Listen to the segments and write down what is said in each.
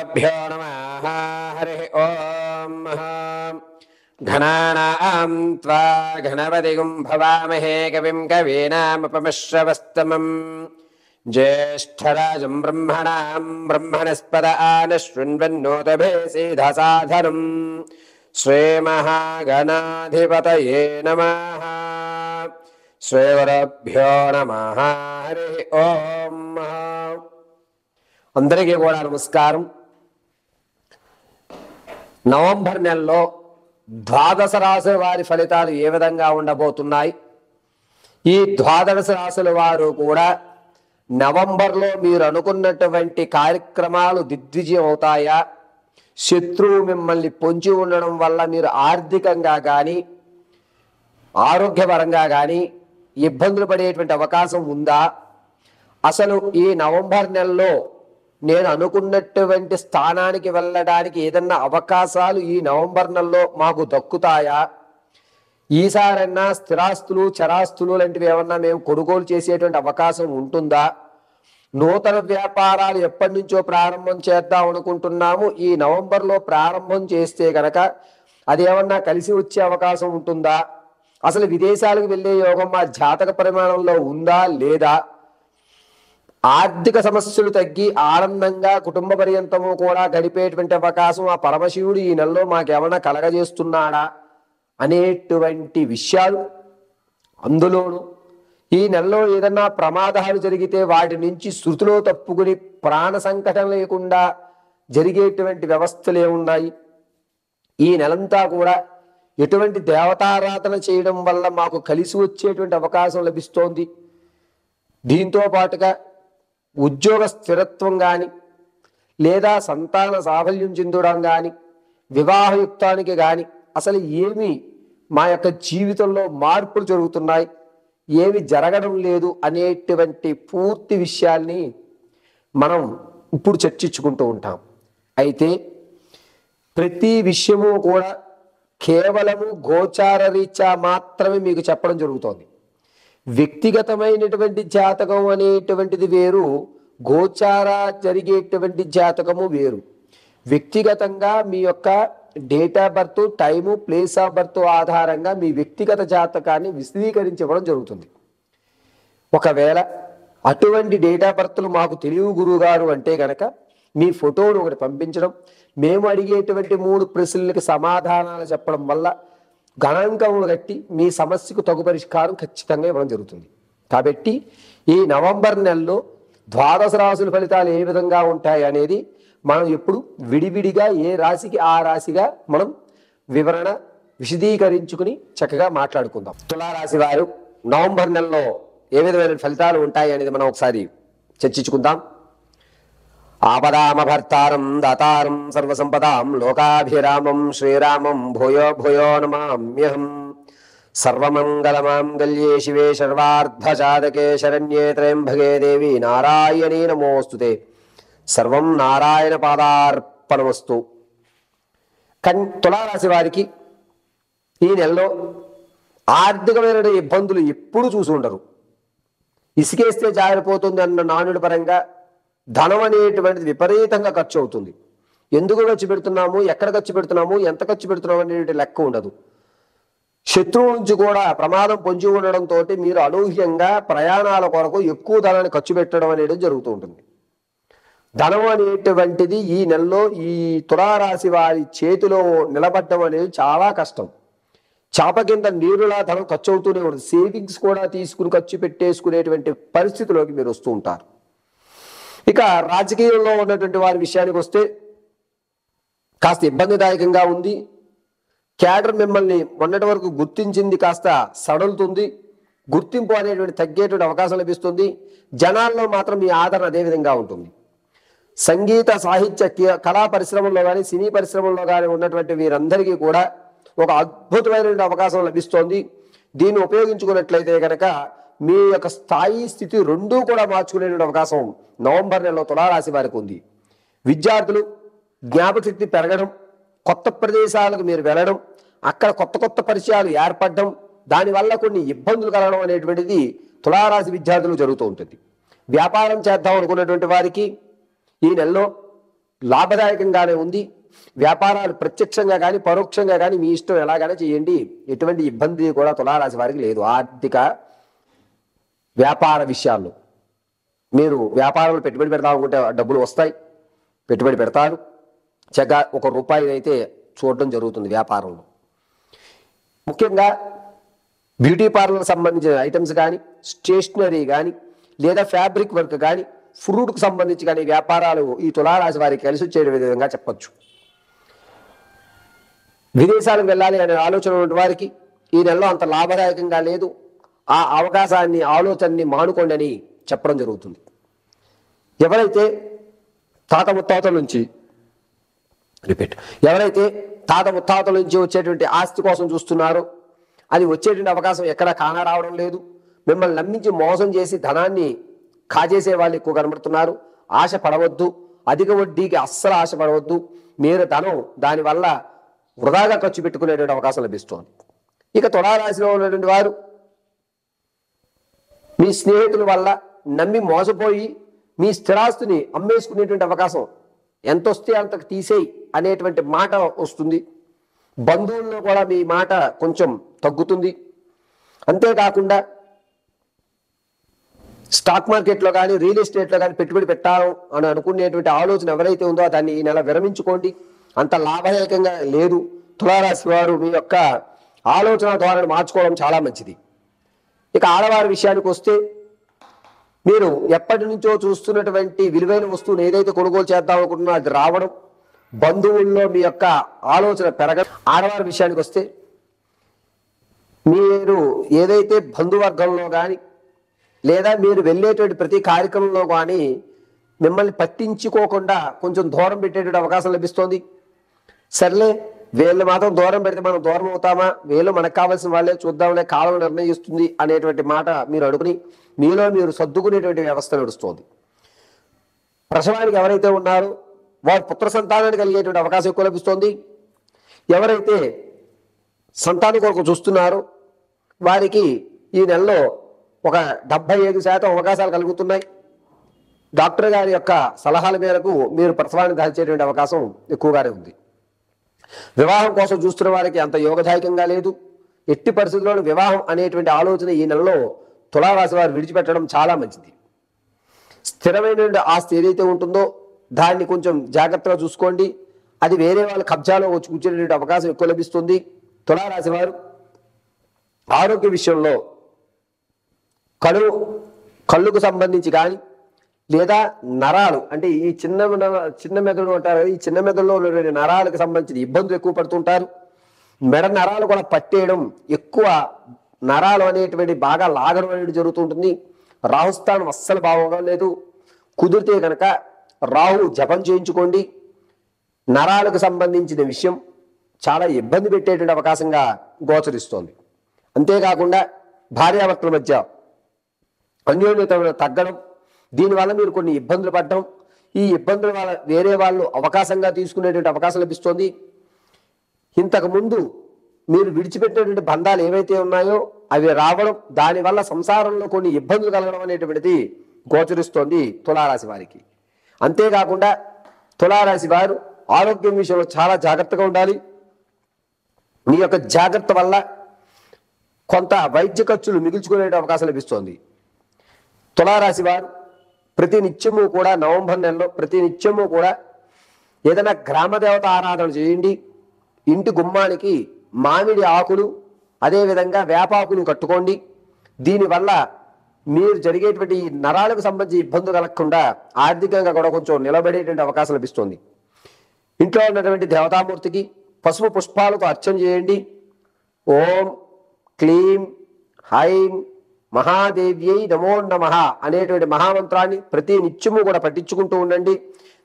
శ్రీగురుభ్యో నమః. హరి ఓం. ఘనానాం త్వా గణపతిగుం భవామహే కవిం కవీనాముపమశ్రవస్తమం జ్యేష్ఠరాజం బ్రహ్మణాం బ్రహ్మణస్పద ఆనశృణ్వన్నోతభేసీధసాధనం శ్రీమహాగణాధిపతయే నమః. శ్రీగురుభ్యో నమః. హరి ఓం. అందరికీ కూడా నమస్కారం. నవంబర్ నెలలో ద్వాదశ రాశుల వారి ఫలితాలు ఏ విధంగా ఉండబోతున్నాయి? ఈ ద్వాదశ రాశుల వారు కూడా నవంబర్లో మీరు అనుకున్నటువంటి కార్యక్రమాలు దిగ్విజయం అవుతాయా? శత్రువు మిమ్మల్ని పొంచి ఉండడం వల్ల మీరు ఆర్థికంగా కానీ ఆరోగ్యపరంగా కానీ ఇబ్బందులు పడేటువంటి అవకాశం ఉందా? అసలు ఈ నవంబర్ నెలలో నేను అనుకున్నటువంటి స్థానానికి వెళ్ళడానికి ఏదన్నా అవకాశాలు ఈ నవంబర్ నెలలో మాకు దక్కుతాయా? ఈసారన్నా స్థిరాస్తులు చరాస్తులు లాంటివి ఏమన్నా మేము కొనుగోలు చేసేటువంటి అవకాశం ఉంటుందా? నూతన వ్యాపారాలు ఎప్పటి నుంచో ప్రారంభం చేద్దాం అనుకుంటున్నాము. ఈ నవంబర్లో ప్రారంభం చేస్తే కనుక అది ఏమన్నా కలిసి వచ్చే అవకాశం ఉంటుందా? అసలు విదేశాలకు వెళ్ళే యోగం మా జాతక పరిమాణంలో ఉందా లేదా? ఆర్థిక సమస్యలు తగ్గి ఆనందంగా కుటుంబ పర్యంతము కూడా గడిపేటువంటి అవకాశం ఆ పరమశివుడు ఈ నెలలో మాకేమన్నా కలగజేస్తున్నాడా అనేటువంటి విషయాలు, అందులోనూ ఈ నెలలో ఏదన్నా ప్రమాదాలు జరిగితే వాటి నుంచి శృతిలో తప్పుకుని ప్రాణ సంకటం లేకుండా జరిగేటువంటి వ్యవస్థలు ఏమున్నాయి? ఈ నెలంతా కూడా ఎటువంటి దేవతారాధన చేయడం వల్ల మాకు కలిసి వచ్చేటువంటి అవకాశం లభిస్తోంది? దీంతో పాటుగా ఉద్యోగ స్థిరత్వం కానీ లేదా సంతాన సాఫల్యం చెందడం కానీ వివాహయుక్తానికి కానీ అసలు ఏమి మా యొక్క జీవితంలో మార్పులు జరుగుతున్నాయి, ఏమి జరగడం లేదు అనేటువంటి పూర్తి విషయాల్ని మనం ఇప్పుడు చర్చించుకుంటూ ఉంటాం. అయితే ప్రతి విషయము కూడా కేవలము గోచార రీత్యా మాత్రమే మీకు చెప్పడం జరుగుతోంది. వ్యక్తిగతమైనటువంటి జాతకం అనేటువంటిది వేరు, గోచార జరిగేటువంటి జాతకము వేరు. వ్యక్తిగతంగా మీ యొక్క date of birth, time, place of birth ఆధారంగా మీ వ్యక్తిగత జాతకాన్ని విశదీకరించడం జరుగుతుంది. ఒకవేళ అటువంటి డేట్ ఆఫ్ బర్త్లు మాకు తెలియవు గురువుగారు అంటే కనుక మీ ఫోటోను ఒకటి పంపించడం, మేము అడిగేటువంటి 3 ప్రశ్నలకి సమాధానాలు చెప్పడం వల్ల గణాంకములు కట్టి మీ సమస్యకు తగు పరిష్కారం ఖచ్చితంగా ఇవ్వడం జరుగుతుంది. కాబట్టి ఈ నవంబర్ నెలలో ద్వాదశ రాశుల ఫలితాలు ఏ విధంగా ఉంటాయి అనేది మనం ఎప్పుడు విడివిడిగా ఏ రాశికి ఆ రాశిగా మనం వివరణ విశదీకరించుకుని చక్కగా మాట్లాడుకుందాం. తులారాశి వారు నవంబర్ నెలలో ఏ విధమైన ఫలితాలు ఉంటాయి అనేది మనం ఒకసారి చర్చించుకుందాం. ఆపదామభర్తారం దాతారం సర్వసంపదాం లోకాభిరామం శ్రీరామం భూయో భూయో నమామ్యహం. సర్వమంగళమాంగళ్యే శివే సర్వార్థసాధకే శరణ్యే త్రయంబకే దేవి నారాయణీ నమోస్తుతే. సర్వం నారాయణ పాదార్పణమస్తు. తులారాశి వారికి ఈ నెలలో ఆర్థికమైన ఇబ్బందులు ఎప్పుడు చూసి ఉండరు. ఇసుకేస్తే జారిపోతుంది అన్న నానుడి పరంగా ధనం అనేటువంటిది విపరీతంగా ఖర్చు అవుతుంది. ఎందుకు ఖర్చు పెడుతున్నాము, ఎక్కడ ఖర్చు పెడుతున్నాము, ఎంత ఖర్చు పెడుతున్నాము అనేటువంటి లెక్క ఉండదు. శత్రువు నుంచి కూడా ప్రమాదం పొంచి ఉండడంతో మీరు అనూహ్యంగా ప్రయాణాల కొరకు ఎక్కువ ధనాన్ని ఖర్చు పెట్టడం అనేది జరుగుతూ ఉంటుంది. ధనం అనేటువంటిది ఈ నెలలో ఈ తులారాశి వారి చేతిలో నిలబడడం అనేది చాలా కష్టం. చాప కింద నీరులా ధనం ఖర్చు అవుతూనే ఉంటుంది. సేవింగ్స్ కూడా తీసుకుని ఖర్చు పెట్టేసుకునేటువంటి పరిస్థితిలోకి మీరు వస్తూ ఉంటారు. ఇక రాజకీయంలో ఉన్నటువంటి వారి విషయానికి వస్తే కాస్త ఇబ్బందిదాయకంగా ఉంది. క్యాడర్ మిమ్మల్ని మొన్నటి వరకు గుర్తించింది కాస్త సడలుతుంది. గుర్తింపు అనేటువంటి తగ్గేటువంటి అవకాశం లభిస్తుంది. జనాల్లో మాత్రం మీ ఆదరణ అదే విధంగా ఉంటుంది. సంగీత సాహిత్య కళా పరిశ్రమల్లో కానీ సినీ పరిశ్రమల్లో కానీ ఉన్నటువంటి వీరందరికీ కూడా ఒక అద్భుతమైనటువంటి అవకాశం లభిస్తోంది. దీన్ని ఉపయోగించుకున్నట్లయితే కనుక మీ యొక్క స్థాయి స్థితి రెండూ కూడా మార్చుకునేటువంటి అవకాశం నవంబర్ నెలలో తులారాశి వారికి ఉంది. విద్యార్థులు జ్ఞాపకశక్తి పెరగడం, కొత్త ప్రదేశాలకు మీరు వెళ్ళడం, అక్కడ కొత్త కొత్త పరిచయాలు ఏర్పడడం, దానివల్ల కొన్ని ఇబ్బందులు కలగడం అనేటువంటిది తులారాశి విద్యార్థులు జరుగుతూ ఉంటుంది. వ్యాపారం చేద్దాం అనుకున్నటువంటి వారికి ఈ నెలలో లాభదాయకంగానే ఉంది. వ్యాపారాలు ప్రత్యక్షంగా కానీ పరోక్షంగా కానీ మీ ఇష్టం ఎలాగైనా చేయండి, ఎటువంటి ఇబ్బంది కూడా తులారాశి వారికి లేదు. ఆర్థిక వ్యాపార విషయాల్లో మీరు వ్యాపారంలో పెట్టుబడి పెడతామనుకుంటే డబ్బులు వస్తాయి, పెట్టుబడి పెడతారు. చక్కగా ₹1 అయితే చూడటం జరుగుతుంది వ్యాపారంలో. ముఖ్యంగా బ్యూటీ పార్లర్ సంబంధించిన ఐటమ్స్ కానీ, స్టేషనరీ కానీ, లేదా ఫ్యాబ్రిక్ వర్క్ కానీ, ఫ్రూట్కి సంబంధించి కానీ వ్యాపారాలు ఈ తులారాశి వారికి కలిసి వచ్చే విధంగా చెప్పచ్చు. విదేశాలకు వెళ్ళాలి అనే ఆలోచన ఉన్న వారికి ఈ నెలలో అంత లాభదాయకంగా లేదు. ఆ అవకాశాన్ని, ఆలోచనని మానుకోండి అని చెప్పడం జరుగుతుంది. ఎవరైతే తాత ముత్తాతల నుంచి వచ్చేటువంటి ఆస్తి కోసం చూస్తున్నారో అది వచ్చేటువంటి అవకాశం ఎక్కడా కానరావడం లేదు. మిమ్మల్ని నమ్మించి మోసం చేసి ధనాన్ని కాజేసే వాళ్ళు ఎక్కువ కనబడుతున్నారు. ఆశ పడవద్దు, అధిక వడ్డీకి అస్సలు ఆశ పడవద్దు. మీరు ధనం దానివల్ల వృధాగా ఖర్చు పెట్టుకునేటువంటి అవకాశం లభిస్తోంది. ఇక తులారాశిలో ఉన్నటువంటి వారు మీ స్నేహితుల వల్ల నమ్మి మోసపోయి మీ స్థిరాస్తిని అమ్మేసుకునేటువంటి అవకాశం, ఎంత వస్తే అంతకు తీసేయి అనేటువంటి మాట వస్తుంది. బంధువుల్లో కూడా మీ మాట కొంచెం తగ్గుతుంది. అంతేకాకుండా స్టాక్ మార్కెట్లో కానీ, రియల్ ఎస్టేట్లో కానీ పెట్టుబడి పెట్టాలి అని అనుకునేటువంటి ఆలోచన ఎవరైతే ఉందో దాన్ని ఈ నెల విరమించుకోండి. అంత లాభదాయకంగా లేదు. తులారాశి వారు మీ యొక్క ఆలోచన ధోరణి మార్చుకోవడం చాలా మంచిది. ఇక ఆడవారి విషయానికి వస్తే, మీరు ఎప్పటి నుంచో చూస్తున్నటువంటి విలువైన వస్తువును ఏదైతే కొనుగోలు చేద్దాం అనుకుంటున్నా అది రావడం, బంధువుల్లో మీ యొక్క ఆలోచన పెరగడం. ఆడవారి విషయానికి వస్తే, మీరు ఏదైతే బంధువర్గంలో కానీ లేదా మీరు వెళ్ళేటువంటి ప్రతి కార్యక్రమంలో కానీ మిమ్మల్ని పట్టించుకోకుండా కొంచెం దూరం పెట్టేటువంటి అవకాశం లభిస్తోంది. సర్లే వీళ్ళు మాత్రం దూరం పెడితే మనం దూరం అవుతామా, వీళ్ళు మనకు కావాల్సిన వాళ్ళే చూద్దాంలే, కాలం నిర్ణయిస్తుంది అనేటువంటి మాట మీరు అనుకుని మీలో మీరు సర్దుకునేటువంటి వ్యవస్థ నడుస్తుంది. ప్రసవానికి ఎవరైతే ఉన్నారో వారు పుత్ర సంతానాన్ని కలిగేటువంటి అవకాశం ఎక్కువ లభిస్తోంది. ఎవరైతే సంతానం కొరకు చూస్తున్నారో వారికి ఈ నెలలో ఒక 75% అవకాశాలు కలుగుతున్నాయి. డాక్టర్ గారి యొక్క సలహాల మేరకు మీరు ప్రసవాన్ని దాల్చేటువంటి అవకాశం ఎక్కువగానే ఉంది. వివాహం కోసం చూస్తున్న వారికి అంత యోగదాయకంగా లేదు. ఎట్టి పరిస్థితుల్లోనూ వివాహం అనేటువంటి ఆలోచన ఈ నెలలో తులారాశి వారు విడిచిపెట్టడం చాలా మంచిది. స్థిరమైనటువంటి ఆస్తి ఏదైతే ఉంటుందో దాన్ని కొంచెం జాగ్రత్తగా చూసుకోండి. అది వేరే వాళ్ళ కబ్జాలో వచ్చి కూర్చునేటువంటి అవకాశం ఎక్కువ లభిస్తుంది. తులారాశి వారు ఆరోగ్య విషయంలో కళ్ళుకు సంబంధించి కానీ లేదా నరాలు అంటే ఈ చిన్న మెదడు అంటారు, ఈ చిన్న మెదడులో ఉన్నటువంటి నరాలకు సంబంధించిన ఇబ్బందులు ఎక్కువ పడుతుంటారు. మెడ నరాలు కూడా పట్టేయడం, ఎక్కువ నరాలు అనేటువంటి బాగా లాగడం అనేది జరుగుతుంటుంది. రాహుస్థానం అస్సలు బాగోలేదు. కుదిరితే కనుక రాహు జపం చేయించుకోండి. నరాలకు సంబంధించిన విషయం చాలా ఇబ్బంది పెట్టేటువంటి అవకాశంగా గోచరిస్తోంది. అంతేకాకుండా భార్యాభర్తల మధ్య అన్యోన్యత తగ్గడం, దీనివల్ల మీరు కొన్ని ఇబ్బందులు పడడం, ఈ ఇబ్బందుల వల్ల వేరే వాళ్ళు అవకాశంగా తీసుకునేటువంటి అవకాశం లభిస్తోంది. ఇంతకుముందు మీరు విడిచిపెట్టేటువంటి బంధాలు ఏవైతే ఉన్నాయో అవి రావడం, దానివల్ల సంసారంలో కొన్ని ఇబ్బందులు కలగడం అనేటువంటిది గోచరిస్తోంది తులారాశి వారికి. అంతేకాకుండా తులారాశి వారు ఆరోగ్యం విషయంలో చాలా జాగ్రత్తగా ఉండాలి. మీ యొక్క జాగ్రత్త వల్ల కొంత వైద్య ఖర్చులు మిగుల్చుకునే అవకాశం లభిస్తోంది. తులారాశి వారు ప్రతి నిత్యము కూడా నవంబర్ నెలలో ప్రతి నిత్యము కూడా ఏదైనా గ్రామదేవత ఆరాధన చేయండి. ఇంటి గుమ్మానికి మామిడి ఆకులు అదేవిధంగా వేపాకులు కట్టుకోండి. దీనివల్ల మీరు జరిగేటువంటి నరాలకు సంబంధించి ఇబ్బందులు కలగకుండా ఆర్థికంగా కూడా కొంచెం నిలబడేటువంటి అవకాశం లభిస్తుంది. ఇంట్లో ఉన్నటువంటి దేవతామూర్తికి పసుపు పుష్పాలతో అర్చన చేయండి. ఓం క్లీం హైం మహాదేవ్యై నమో నమః అనేటువంటి మహామంత్రాన్ని ప్రతి నిత్యము కూడా పఠించుకుంటూ ఉండండి.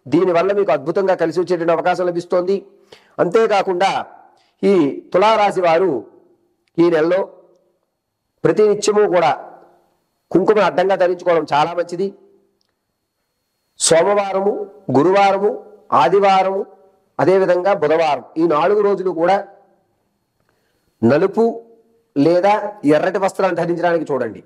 దీనివల్ల మీకు అద్భుతంగా కలిసి వచ్చేటువంటి అవకాశం లభిస్తోంది. అంతేకాకుండా ఈ తులారాశి వారు ఈ నెలలో ప్రతి నిత్యము కూడా కుంకుమ అడ్డంగా ధరించుకోవడం చాలా మంచిది. సోమవారము, గురువారము, ఆదివారము, అదేవిధంగా బుధవారం ఈ 4 రోజులు కూడా నలుపు లేదా ఎర్రటి వస్త్రాన్ని ధరించడానికి చూడండి.